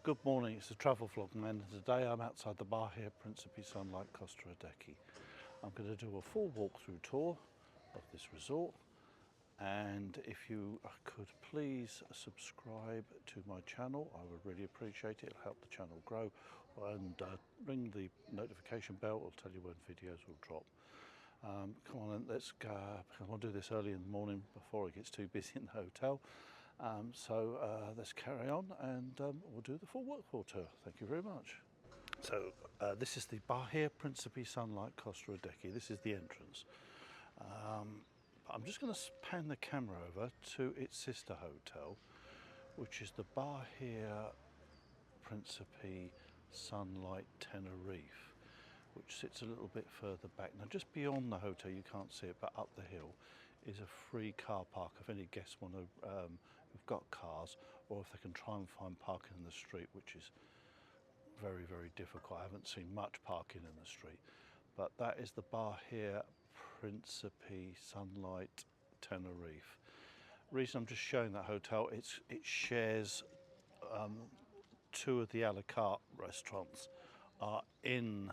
Good morning, it's a travel vlog man, and today I'm outside the Bahia Principe sunlight Costa Adeje. I'm going to do a full walkthrough tour of this resort, and if you could please subscribe to my channel, I would really appreciate it. It'll help the channel grow, and ring the notification bell, it'll tell you when videos will drop. Come on, let's go. I want to do this early in the morning before it gets too busy in the hotel. Let's carry on, and we'll do the full walkthrough tour. Thank you very much. So this is the Bahia Principe sunlight Costa Adeje. This is the entrance. I'm just going to pan the camera over to its sister hotel, which is the Bahia Principe Sunlight Tenerife, which sits a little bit further back. Now just beyond the hotel, you can't see it, but up the hill is a free car park if any guests want to, who've got cars, or if they can try and find parking in the street, which is very, very difficult. I haven't seen much parking in the street, but that is the Bahia Principe Sunlight Tenerife. Reason I'm just showing that hotel, it shares two of the a la carte restaurants are in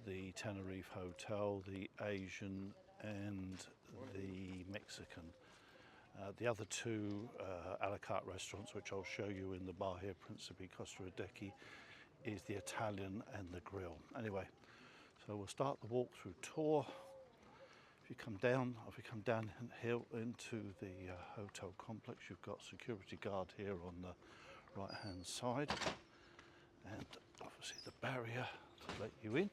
the Tenerife hotel, the Asian and the Mexican. The other two a la carte restaurants, which I'll show you in the Bahia Principe Costa Adeje, is the Italian and the grill. Anyway, so we'll start the walkthrough tour. If you come down here into the hotel complex, you've got security guard here on the right hand side, and obviously the barrier to let you in.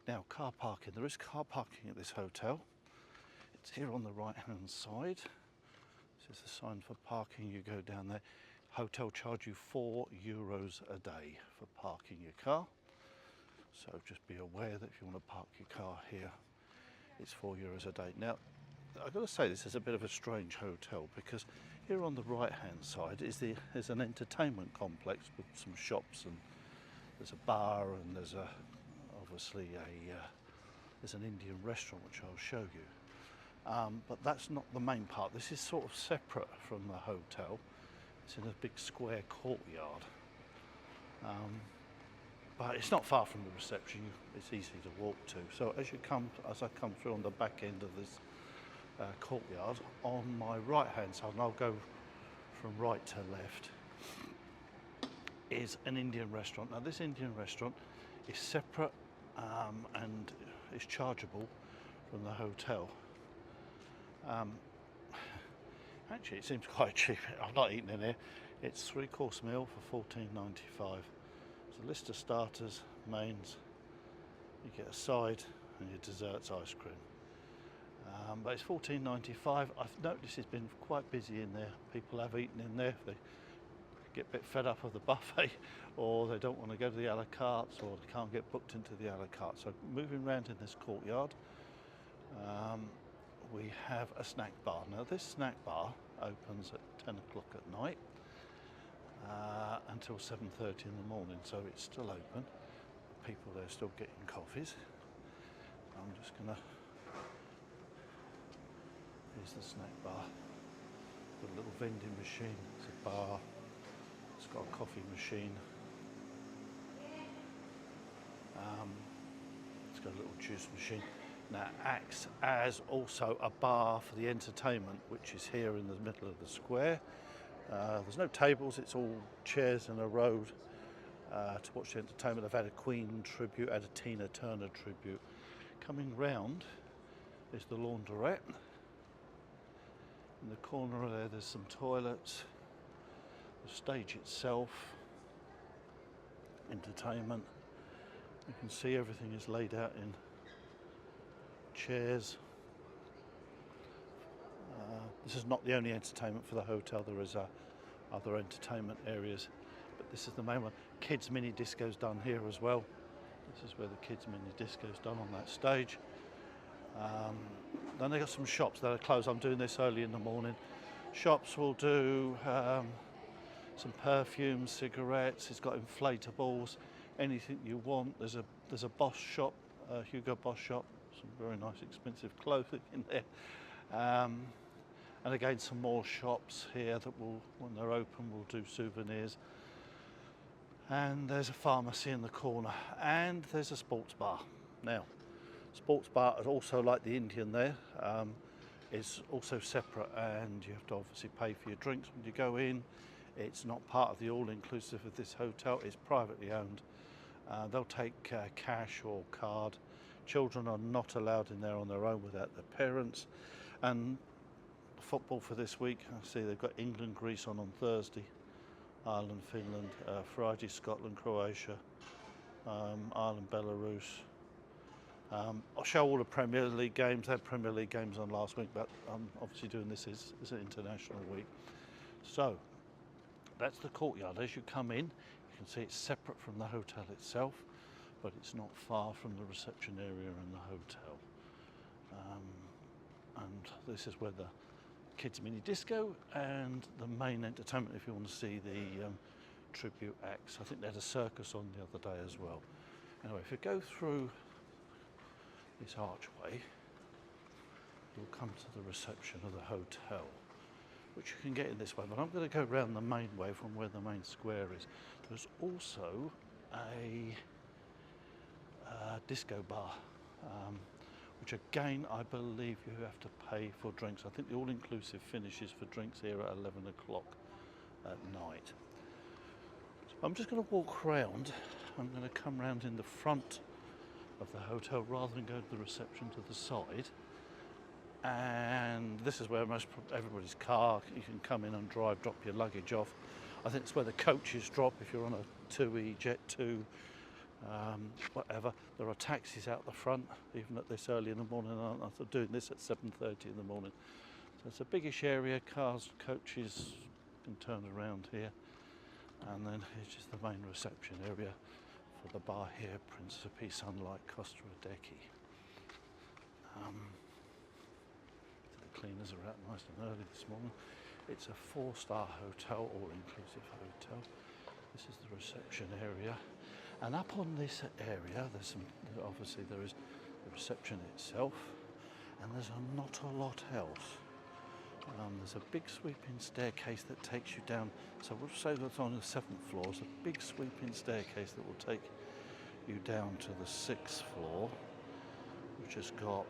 Now, car parking. There is car parking at this hotel. It's here on the right hand side. This is the sign for parking. You go down there. Hotel charge you €4 a day for parking your car. So just be aware that if you want to park your car here, it's €4 a day. Now, I've got to say this is a bit of a strange hotel, because here on the right hand side is an entertainment complex with some shops, and there's a bar, and there's obviously there's an Indian restaurant which I'll show you. But that's not the main part. This is sort of separate from the hotel. It's in a big square courtyard. But it's not far from the reception. It's easy to walk to. So as I come through on the back end of this courtyard, on my right hand side, and I'll go from right to left, is an Indian restaurant. Now this Indian restaurant is separate and is chargeable from the hotel. Actually, it seems quite cheap. I've not eaten in here. It's 3-course meal for $14.95. It's a list of starters, mains, you get a side, and your desserts, ice cream. But it's $14.95. I've noticed it's been quite busy in there. People have eaten in there. They get a bit fed up of the buffet, or they don't want to go to the a la cartes, or they can't get booked into the a la carte. So moving around in this courtyard, we have a snack bar. Now this snack bar opens at 10 o'clock at night until 7:30 in the morning, so it's still open. People there still getting coffees. I'm just gonna, here's the snack bar. Got a little vending machine, it's a bar, it's got a coffee machine. It's got a little juice machine. Now it acts as also a bar for the entertainment, which is here in the middle of the square. There's no tables, it's all chairs in a row to watch the entertainment. I've had a Queen tribute, had a Tina Turner tribute. Coming round is the laundrette. In the corner there's some toilets. The stage itself, entertainment. You can see everything is laid out in chairs. This is not the only entertainment for the hotel. There is other entertainment areas, but this is the main one. Kids mini disco's done here as well. This is where the kids mini disco's done, on that stage. Then they got some shops that are closed. I'm doing this early in the morning. Shops will do some perfumes, cigarettes. It's got inflatables, anything you want. There's a Boss shop, Hugo Boss shop. Some very nice expensive clothing in there. And again, some more shops here that will, when they're open, will do souvenirs. And there's a pharmacy in the corner, and there's a sports bar. Now, sports bar is also like the Indian there. It's also separate, and you have to obviously pay for your drinks when you go in. It's not part of the all-inclusive of this hotel. It's privately owned. They'll take cash or card. Children are not allowed in there on their own without their parents. And football for this week, I see they've got England, Greece on Thursday, Ireland, Finland, Friday, Scotland, Croatia, Ireland, Belarus. I'll show all the Premier League games. They had Premier League games on last week, but I'm obviously doing this as an international week. So that's the courtyard. As you come in, you can see it's separate from the hotel itself, but it's not far from the reception area in the hotel. And this is where the kids mini disco and the main entertainment if you want to see the tribute acts. I think they had a circus on the other day as well. Anyway, if you go through this archway, you'll come to the reception of the hotel, which you can get in this way, but I'm going to go around the main way from where the main square is. There's also a disco bar, which again I believe you have to pay for drinks. I think the all-inclusive finishes for drinks here at 11 o'clock at night. So I'm just going to walk around. I'm going to come round in the front of the hotel rather than go to the reception to the side. And this is where everybody's car, you can come in and drive, drop your luggage off. I think it's where the coaches drop if you're on a 2E, Jet 2, whatever. There are taxis out the front, even at this early in the morning. I'm doing this at 7:30 in the morning. So it's a biggish area, cars, coaches can turn around here. And then here's just the main reception area for the Bahia Principe, Sunlight, Costa Adeje. The cleaners are out nice and early this morning. It's a 4-star hotel, all-inclusive hotel. This is the reception area. And up on this area, obviously there is the reception itself, and there's not a lot else. There's a big sweeping staircase that takes you down. So we'll say that's on the 7th floor. It's a big sweeping staircase that will take you down to the 6th floor, which has got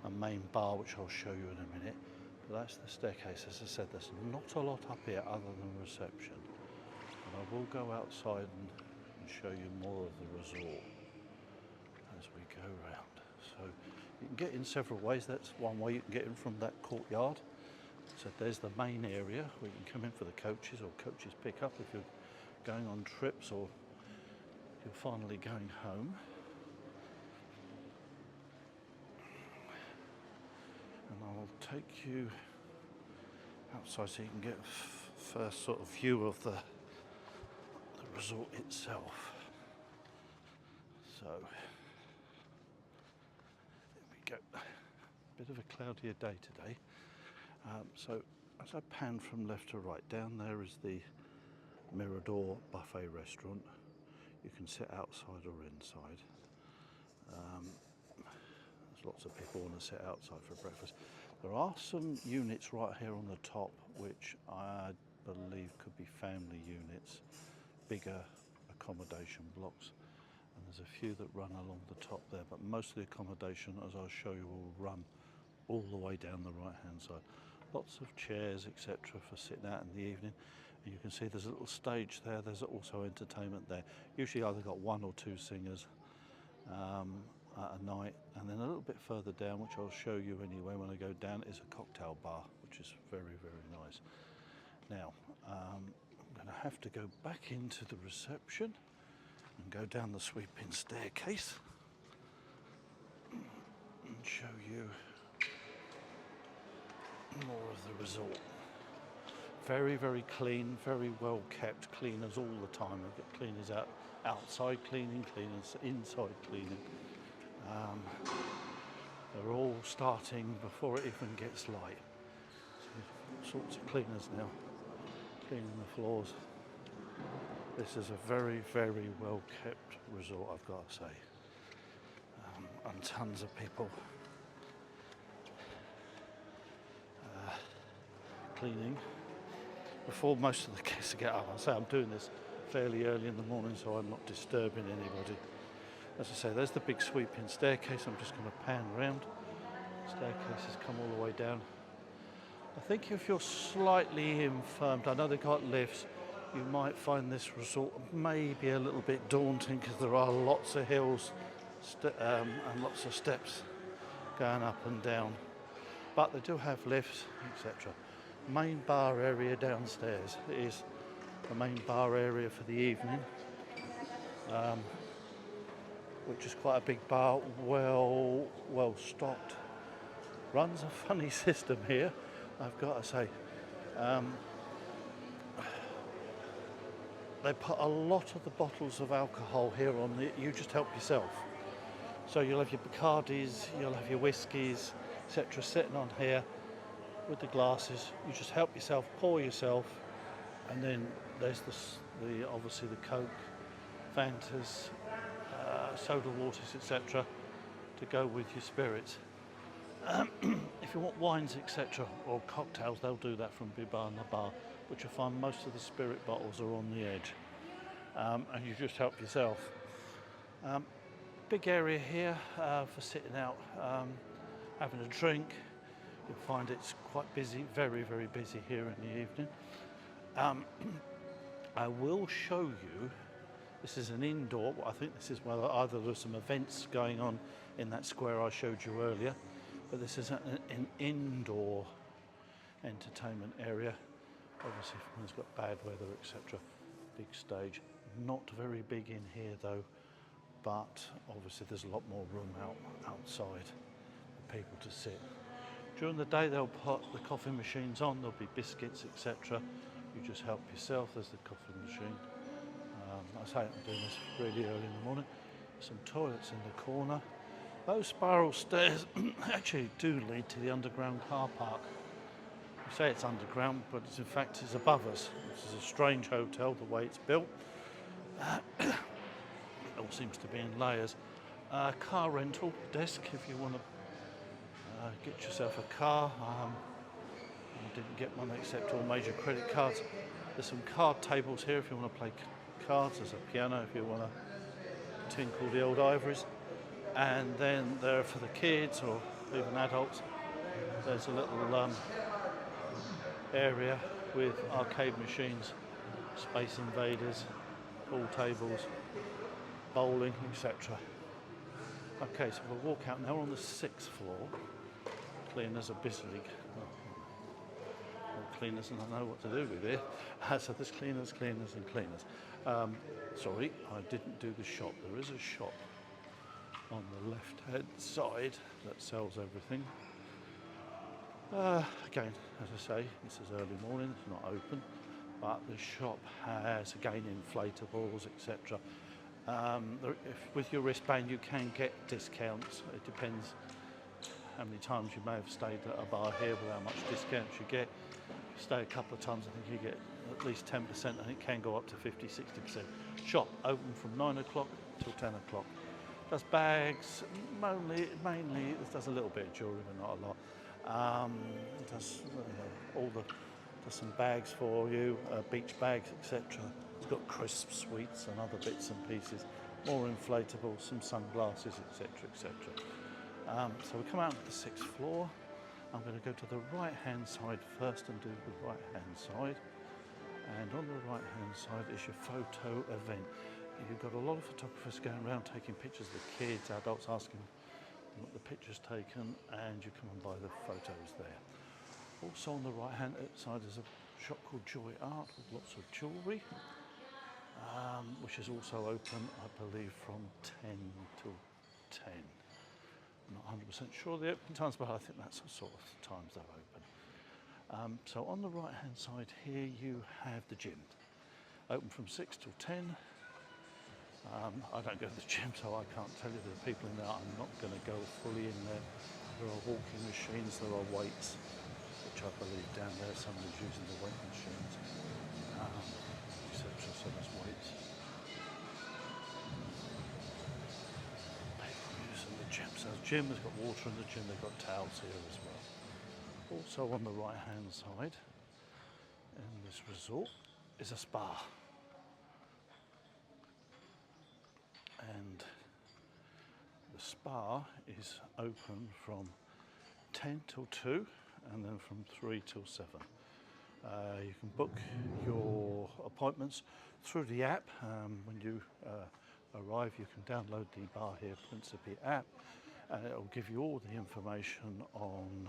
a main bar, which I'll show you in a minute. But that's the staircase. As I said, there's not a lot up here other than reception. And I will go outside and show you more of the resort as we go round. So you can get in several ways. That's one way you can get in from that courtyard. So there's the main area where you can come in for the coaches, or coaches pick up if you're going on trips or you're finally going home. And I'll take you outside so you can get a first sort of view of the resort itself. So there we go. Bit of a cloudier day today. So as I pan from left to right, down there is the Mirador buffet restaurant. You can sit outside or inside. There's lots of people want to sit outside for breakfast. There are some units right here on the top which I believe could be family units, bigger accommodation blocks, and there's a few that run along the top there, but most of the accommodation, as I'll show you, will run all the way down the right hand side. Lots of chairs, etc., for sitting out in the evening. And you can see there's a little stage there. There's also entertainment there. Usually either got 1 or 2 singers at a night, and then a little bit further down, which I'll show you anyway when I go down, is a cocktail bar, which is very, very nice. Now, I'm going to have to go back into the reception and go down the sweeping staircase and show you more of the resort. Very, very clean, very well kept. Cleaners all the time. I've got cleaners outside cleaning, cleaners inside cleaning. They're all starting before it even gets light. So all sorts of cleaners now cleaning the floors. This is a very, very well kept resort, I've got to say. And tons of people cleaning before most of the guests get up. I say I'm doing this fairly early in the morning, so I'm not disturbing anybody. As I say, there's the big sweeping staircase. I'm just going to pan around. Staircases come all the way down. I think if you're slightly infirmed, I know they've got lifts, you might find this resort maybe a little bit daunting because there are lots of hills and lots of steps going up and down. But they do have lifts, etc. Main bar area downstairs is the main bar area for the evening, which is quite a big bar, well stocked. Runs a funny system here, I've got to say. They put a lot of the bottles of alcohol here on the, you just help yourself. So you'll have your Bacardis, you'll have your whiskies, etc. sitting on here with the glasses. You just help yourself, pour yourself, and then there's the obviously the Coke, Fantas, soda waters, etc. to go with your spirits. If you want wines, etc. or cocktails, they'll do that from Bar and the Bar, but you'll find most of the spirit bottles are on the edge, and you just help yourself. Big area here for sitting out, having a drink. You'll find it's quite busy, very, very busy here in the evening. I will show you, this is an indoor, I think this is where either there's some events going on in that square I showed you earlier, but this is an indoor entertainment area. Obviously if one's got bad weather, etc. Big stage. Not very big in here though, but obviously there's a lot more room outside for people to sit. During the day they'll put the coffee machines on, there'll be biscuits, etc. You just help yourself. There's the coffee machine. I say I'm doing this really early in the morning. Some toilets in the corner. Those spiral stairs actually do lead to the underground car park. You say it's underground, but in fact it's above us. This is a strange hotel, the way it's built. It all seems to be in layers. Car rental desk if you want to get yourself a car. I didn't get one except all major credit cards. There's some card tables here if you want to play cards. There's a piano if you want to tinkle the old ivories. And then there for the kids or even adults, there's a little area with arcade machines, Space Invaders, pool tables, bowling, etc. Okay, so we'll walk out now. We're on the 6th floor. Cleaners are busily, cleaners, and I know what to do with it. So there's cleaners, and cleaners. Sorry, I didn't do the shop. There is a shop on the left-hand side that sells everything. Again, as I say, this is early morning, it's not open, but the shop has, again, inflatables, etc. With your wristband you can get discounts. It depends how many times you may have stayed at a bar here with how much discounts you get. If you stay a couple of times, I think you get at least 10%, and it can go up to 50-60%. Shop open from 9 o'clock till 10 o'clock. Does bags, mainly it does a little bit of jewellery, but not a lot. Does some bags for you, beach bags, etc. It's got crisp sweets and other bits and pieces, more inflatables, some sunglasses, etc., etc. So we come out to the 6th floor. I'm going to go to the right-hand side first and do the right-hand side. And on the right-hand side is your photo event. You've got a lot of photographers going around taking pictures of the kids, adults asking them what the pictures taken, and you come and buy the photos there. Also on the right-hand side is a shop called Joy Art with lots of jewellery, which is also open, I believe, from 10 till 10. I'm not 100% sure of the opening times, but I think that's the sort of times they're open. So on the right-hand side here you have the gym, open from 6 till 10. I don't go to the gym, so I can't tell you the people in there. I'm not going to go fully in there. There are walking machines, there are weights, which I believe down there somebody's using the weight machines, etc. So there's weights. People using the gym. So the gym has got water in the gym, they've got towels here as well. Also on the right hand side in this resort is a spa. spa is open from 10 till 2 and then from 3 till 7. You can book your appointments through the app. When you arrive, you can download the Bahia Principe app, and it will give you all the information on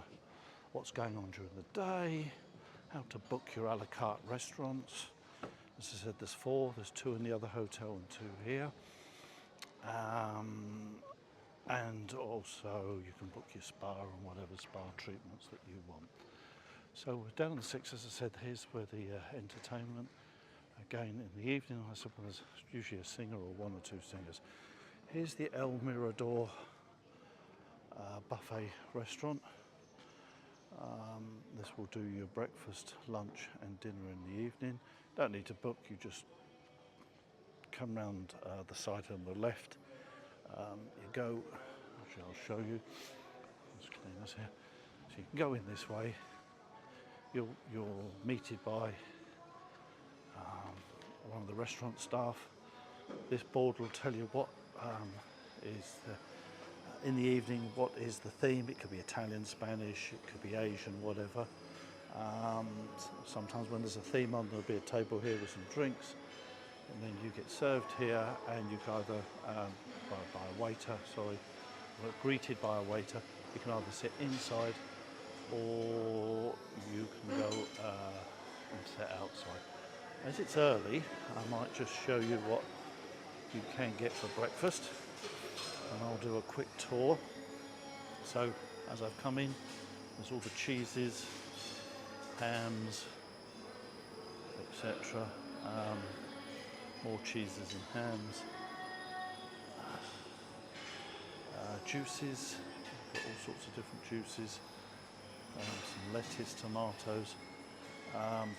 what's going on during the day, how to book your a la carte restaurants. As I said, there's 4, there's 2 in the other hotel and 2 here. And also you can book your spa and whatever spa treatments that you want. So we're down on the 6th, as I said. Here's where the entertainment, again in the evening, I suppose there's usually a singer or 1 or 2 singers. Here's the El Mirador buffet restaurant. This will do your breakfast, lunch and dinner in the evening. Don't need to book, you just come round the side on the left. You go, actually I'll show you, let's clean this here. So you can go in this way, you're meted by one of the restaurant staff. This board will tell you what is in the evening, what is the theme. It could be Italian, Spanish, it could be Asian, whatever. Sometimes when there's a theme on, there'll be a table here with some drinks, and then you get served here, and you can either by a waiter, or greeted by a waiter. You can either sit inside or you can go and sit outside. As it's early, I might just show you what you can get for breakfast, and I'll do a quick tour. So as I've come in, there's all the cheeses, hams, etc. More cheeses and hams. Juices, got all sorts of different juices. Some lettuce, tomatoes,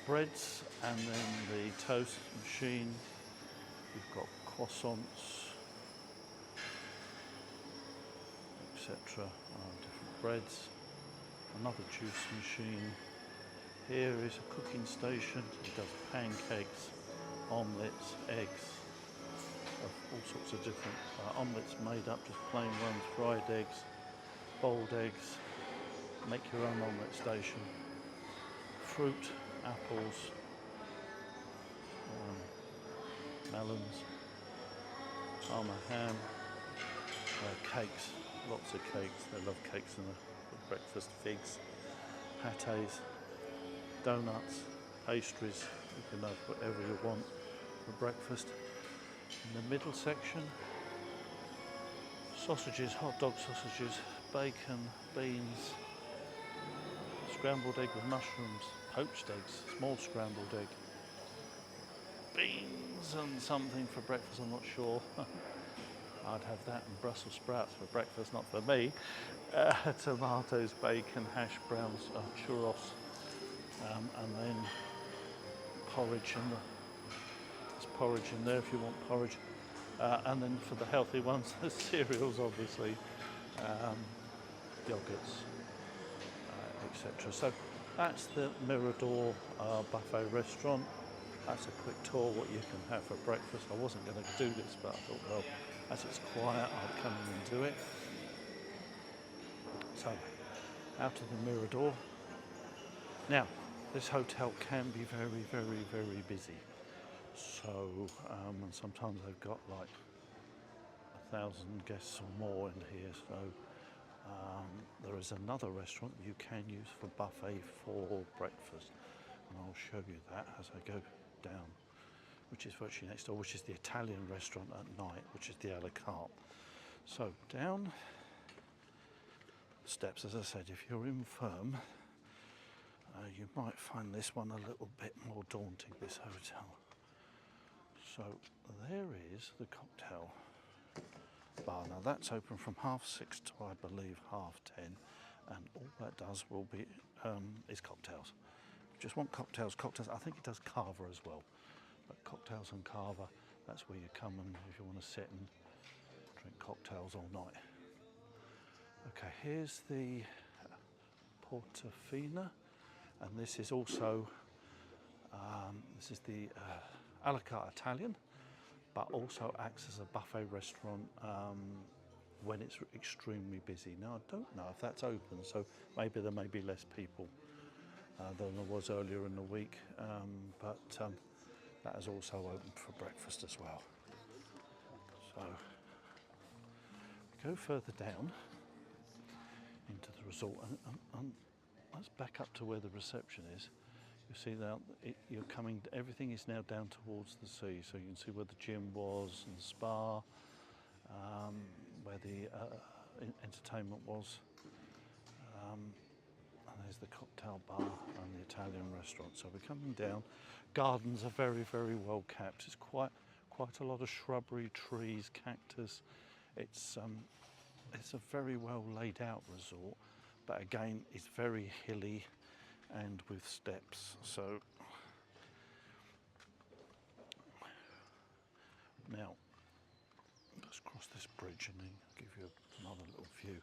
breads, and then the toast machine. You've got croissants, etc. Different breads. Another juice machine. Here is a cooking station. It does pancakes, omelettes, eggs, of all sorts of different omelettes made up, just plain ones, fried eggs, boiled eggs. Make your own omelette station. Fruit, apples, melons, parma ham, cakes, lots of cakes. They love cakes in the breakfast. Figs, pâtés, donuts, pastries. You can have whatever you want for breakfast. In the middle section, sausages, hot dog sausages, bacon, beans, scrambled egg with mushrooms, poached eggs, small scrambled egg, beans and something for breakfast, I'm not sure. I'd have that and Brussels sprouts for breakfast, not for me. Tomatoes, bacon, hash browns, churros, and then porridge in there's porridge in there if you want porridge. And then for the healthy ones, there's cereals, obviously, yogurts, etc. So that's the Mirador buffet restaurant. That's a quick tour what you can have for breakfast. I wasn't going to do this, but I thought, well, as it's quiet, I'd come in and do it. So, out of the Mirador. Now, this hotel can be very, very, very busy. So, and sometimes they've got like 1,000 guests or more in here. So, there is another restaurant you can use for buffet for breakfast, and I'll show you that as I go down, which is virtually next door, which is the Italian restaurant at night, which is the a la carte. So down the steps, as I said, if you're infirm, you might find this one a little bit more daunting, this hotel. So there is the cocktail bar. Now that's open from 6:30 to, I believe, 10:30, and all that does will be is cocktails. Just want cocktails. I think it does Cava as well, but cocktails and Cava, that's where you come and if you want to sit and drink cocktails all night. Okay, here's the Portofino, and this is also this is the a la carte Italian, but also acts as a buffet restaurant when it's extremely busy. Now I don't know if that's open, so maybe there may be less people than there was earlier in the week, but that is also open for breakfast as well. So we go further down into the resort, and let's back up to where the reception is. You see now you're coming. Everything is now down towards the sea, so you can see where the gym was and the spa, where the entertainment was. And there's the cocktail bar and the Italian restaurant. So we're coming down. Gardens are very, very well kept. It's quite a lot of shrubbery, trees, cactus. It's a very well laid out resort, but again, it's very hilly and with steps. So now let's cross this bridge and then give you another little view.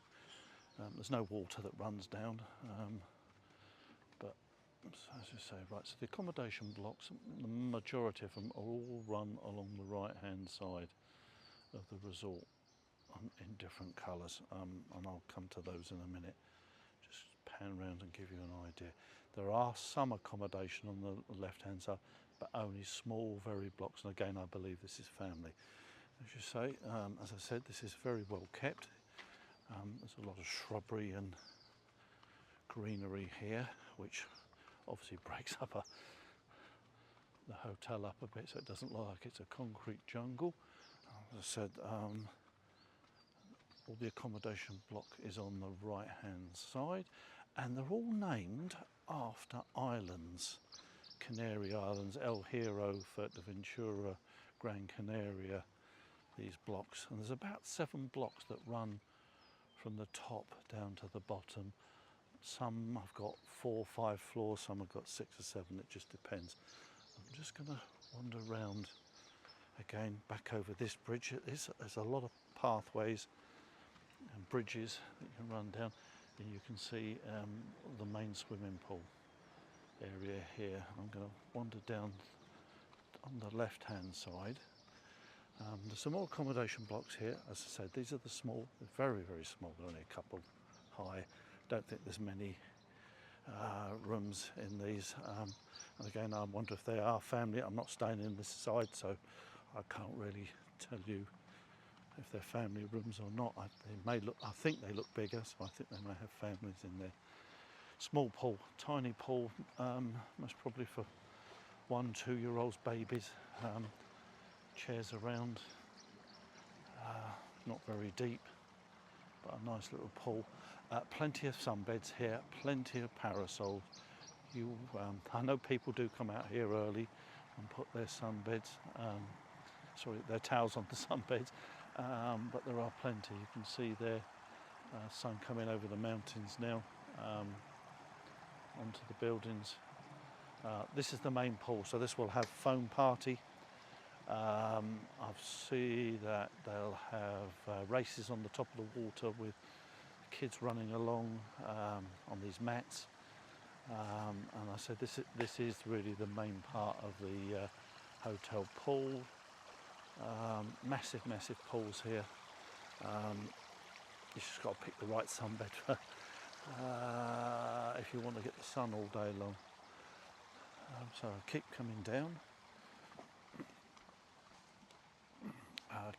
There's no water that runs down, but as you say, right, so the accommodation blocks, the majority of them are all run along the right hand side of the resort in different colours, and I'll come to those in a minute. Just pan around and give you an idea. There are some accommodation on the left hand side, but only small, very blocks, and again I believe this is family. As you say, as I said, this is very well kept. There's a lot of shrubbery and greenery here, which obviously breaks up the hotel up a bit, so it doesn't look like it's a concrete jungle. As I said, all the accommodation block is on the right hand side, and they're all named after islands. Canary Islands, El Hierro, Fuerteventura, Gran Canaria, these blocks. And there's about 7 blocks that run from the top down to the bottom. Some have got 4 or 5 floors, some have got 6 or 7, it just depends. I'm just going to wander around again, back over this bridge. There's a lot of pathways and bridges that you can run down. And you can see the main swimming pool area here. I'm going to wander down on the left hand side. There's some more accommodation blocks here. As I said, these are the small, they're very, very small. They're only a couple high. Don't think there's many rooms in these. And again, I wonder if they are family. I'm not staying in this side, so I can't really tell you if they're family rooms or not. They may look, I think they look bigger, so I think they may have families in there. Small pool, tiny pool, most probably for 1, 2-year-olds, babies. Chairs around, not very deep, but a nice little pool. Plenty of sunbeds here, plenty of parasols. I know people do come out here early and put their sunbeds, their towels on the sunbeds, but there are plenty. You can see there, sun coming over the mountains now, onto the buildings. This is the main pool, so this will have foam party. I see that they'll have races on the top of the water with kids running along on these mats. And I said this is really the main part of the hotel pool. Massive pools here. You just got to pick the right sunbed if you want to get the sun all day long. So I keep coming down.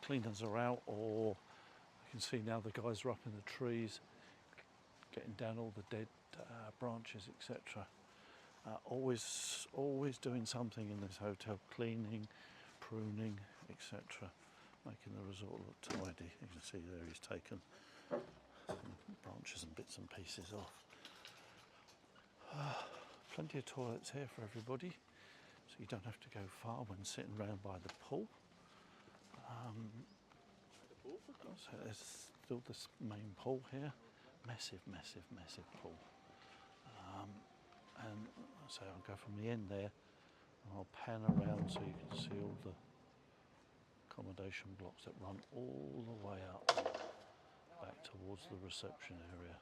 Cleaners are out, or you can see now the guys are up in the trees getting down all the dead branches, etc. Always doing something in this hotel, cleaning, pruning, etc., making the resort look tidy. You can see there he's taken branches and bits and pieces off. Plenty of toilets here for everybody, so you don't have to go far when sitting round by the pool. So there's still this main pool here, massive pool. And so I'll go from the end there and I'll pan around so you can see all the accommodation blocks that run all the way up back towards the reception area.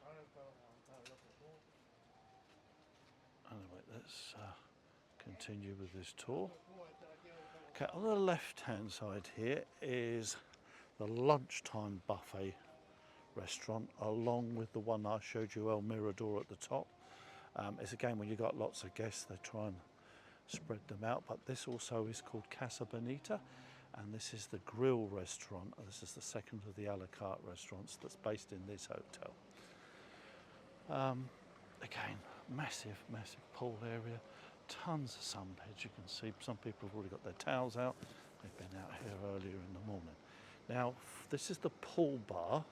Anyway, let's continue with this tour. Okay, on the left hand side here is the lunchtime buffet restaurant, along with the one I showed you, El Mirador, at the top. It's again, when you've got lots of guests, they try and spread them out, but this also is called Casa Bonita, and this is the grill restaurant. This is the second of the a la carte restaurants that's based in this hotel. Again, massive pool area, tons of sunbeds. You can see some people have already got their towels out. They've been out here earlier in the morning. Now, this is the pool bar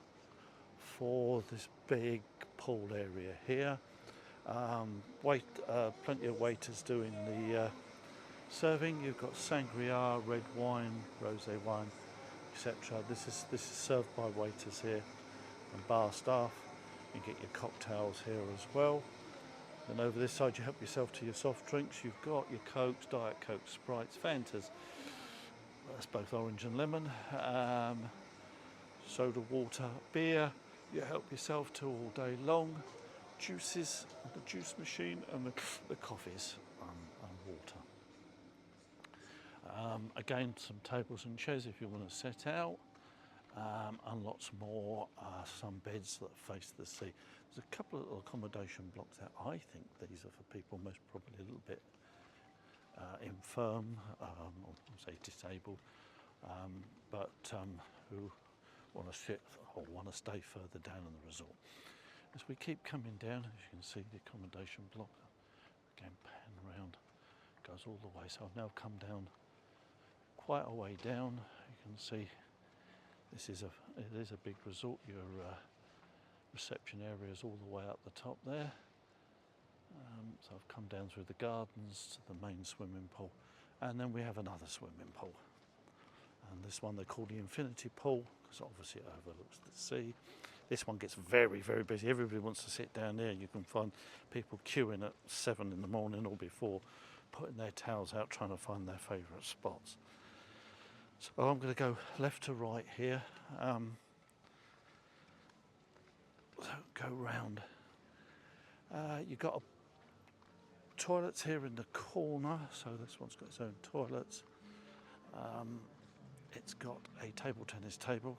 for this big pool area here. Plenty of waiters doing the serving. You've got sangria, red wine, rosé wine, etc. This is served by waiters here and bar staff. You get your cocktails here as well. Then over this side, you help yourself to your soft drinks. You've got your Cokes, Diet Coke, Sprites, Fantas. That's both orange and lemon. Soda water, beer. You help yourself to all day long. Juices, the juice machine, and the coffees and water. Again, some tables and chairs if you want to set out. And lots more sun beds that face the sea. There's a couple of little accommodation blocks there. I think these are for people most probably a little bit infirm, or say disabled, but who want to sit or want to stay further down in the resort. As we keep coming down, as you can see, the accommodation block, again pan around, goes all the way. So I've now come down quite a way down. You can see it is a big resort. Your reception area is all the way up the top there. So I've come down through the gardens to the main swimming pool, and then we have another swimming pool. And this one they call the infinity pool because obviously it overlooks the sea. This one gets very busy. Everybody wants to sit down there. You can find people queuing at 7 in the morning or before, putting their towels out, trying to find their favourite spots. So I'm going to go left to right here. So go round. You've got toilets here in the corner. So this one's got its own toilets. It's got a table tennis table.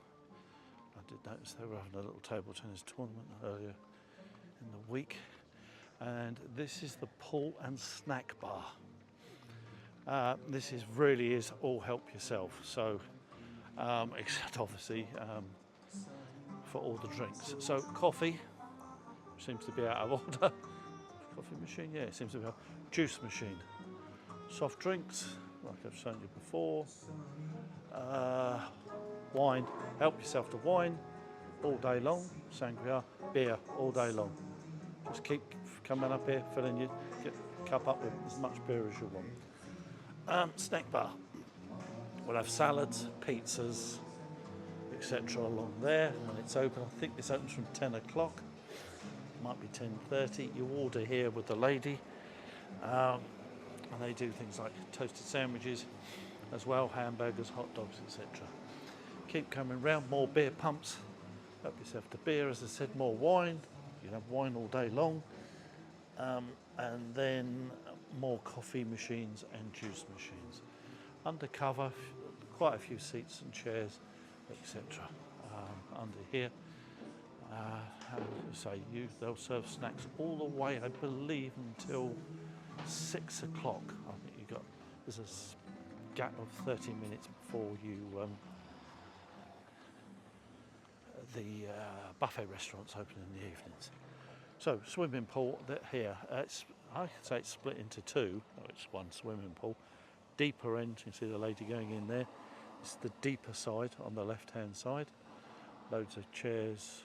I did notice they were having a little table tennis tournament earlier in the week. And this is the pool and snack bar. This really is all help yourself. So, except obviously for all the drinks. So coffee seems to be out of order. Coffee machine, yeah, it seems to be a juice machine. Soft drinks, like I've shown you before. Wine, help yourself to wine all day long. Sangria, beer all day long. Just keep coming up here, filling your cup up with as much beer as you want. Snack bar. We'll have salads, pizzas, etc. along there when it's open. I think this opens from 10 o'clock. Might be 10:30. You order here with the lady. And they do things like toasted sandwiches as well, hamburgers, hot dogs, etc. Keep coming round, more beer pumps. Help yourself to beer, as I said, more wine. You can have wine all day long. And then more coffee machines and juice machines. Undercover, quite a few seats and chairs, etc. Under here. They'll serve snacks all the way, I believe, until 6 o'clock. I think there's a gap of 30 minutes before the buffet restaurants open in the evenings. So swimming pool here. I could say it's split into two. It's one swimming pool. Deeper end, you can see the lady going in there. It's the deeper side on the left-hand side. Loads of chairs,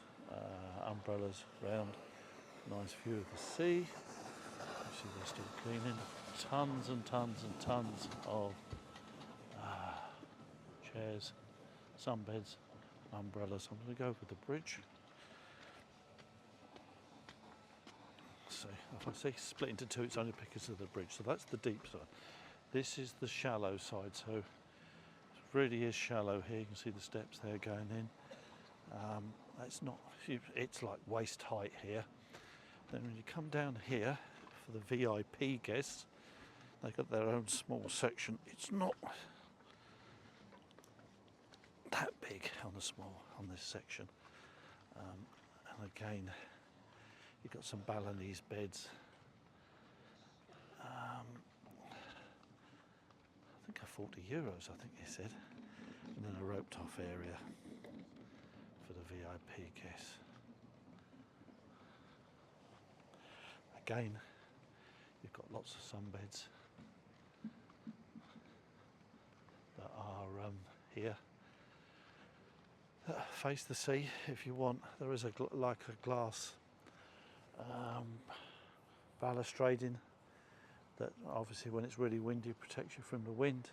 umbrellas round. Nice view of the sea. You see they're still cleaning. Tons and tons and tons of chairs, sunbeds, umbrellas. I'm going to go over the bridge. So if I say split into two, it's only because of the bridge. So that's the deep side. This is the shallow side. So it really is shallow here. You can see the steps there going in. It's like waist height here. Then when you come down here for the VIP guests, they've got their own small section. It's not that big on this section. And again, you've got some Balinese beds. I think €40, I think they said. And then a roped off area for the VIP guests. Again, you've got lots of sunbeds that are here. Face the sea if you want. There is like a glass balustrading that obviously when it's really windy protects you from the wind.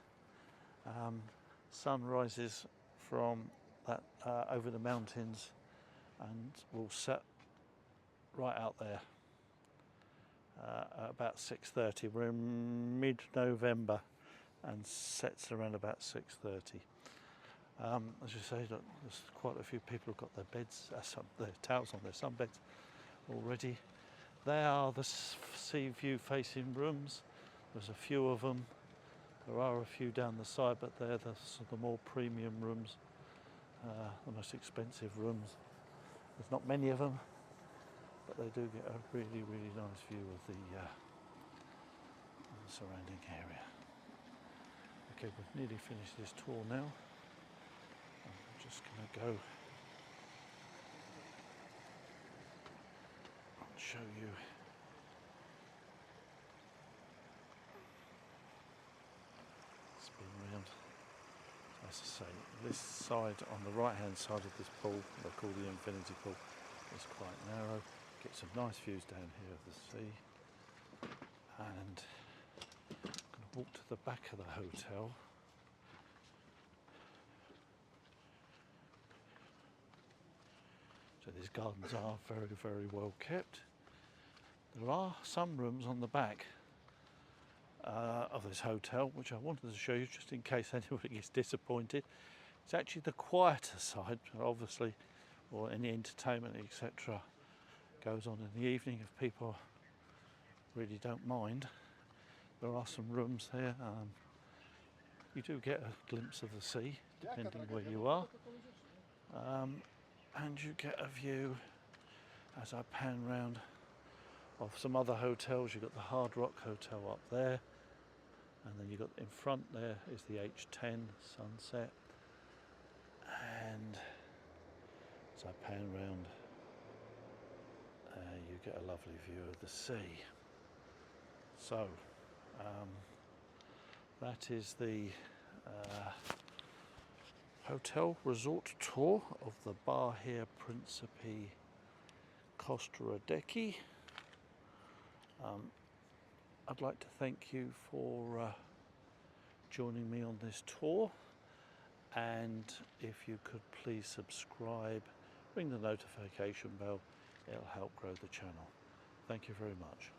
Sun rises from that over the mountains and will set right out there at about 6:30. We're in mid-November and sets around about 6:30. As you say, look, there's quite a few people who've got their beds, their towels on their sunbeds already. They are the sea view facing rooms. There's a few of them. There are a few down the side, but they're the more premium rooms, the most expensive rooms. There's not many of them, but they do get a really, really nice view of the surrounding area. Okay, we've nearly finished this tour now. I'm just going to go and show you spin round. As I say, this side on the right hand side of this pool, they call the infinity pool, is quite narrow. Get some nice views down here of the sea, and I'm going to walk to the back of the hotel. So these gardens are very, very well kept. There are some rooms on the back of this hotel which I wanted to show you just in case anybody gets disappointed. It's actually the quieter side, obviously, or any entertainment, etc. goes on in the evening if people really don't mind. There are some rooms there. You do get a glimpse of the sea depending where you are. And you get a view, as I pan round, of some other hotels. You've got the Hard Rock Hotel up there, and then you've got in front there is the H10 sunset, and as I pan round, you get a lovely view of the sea. So that is the hotel resort tour of the Bahia Principe Costa Adeje. I'd like to thank you for joining me on this tour, and if you could please subscribe, ring the notification bell, it'll help grow the channel. Thank you very much.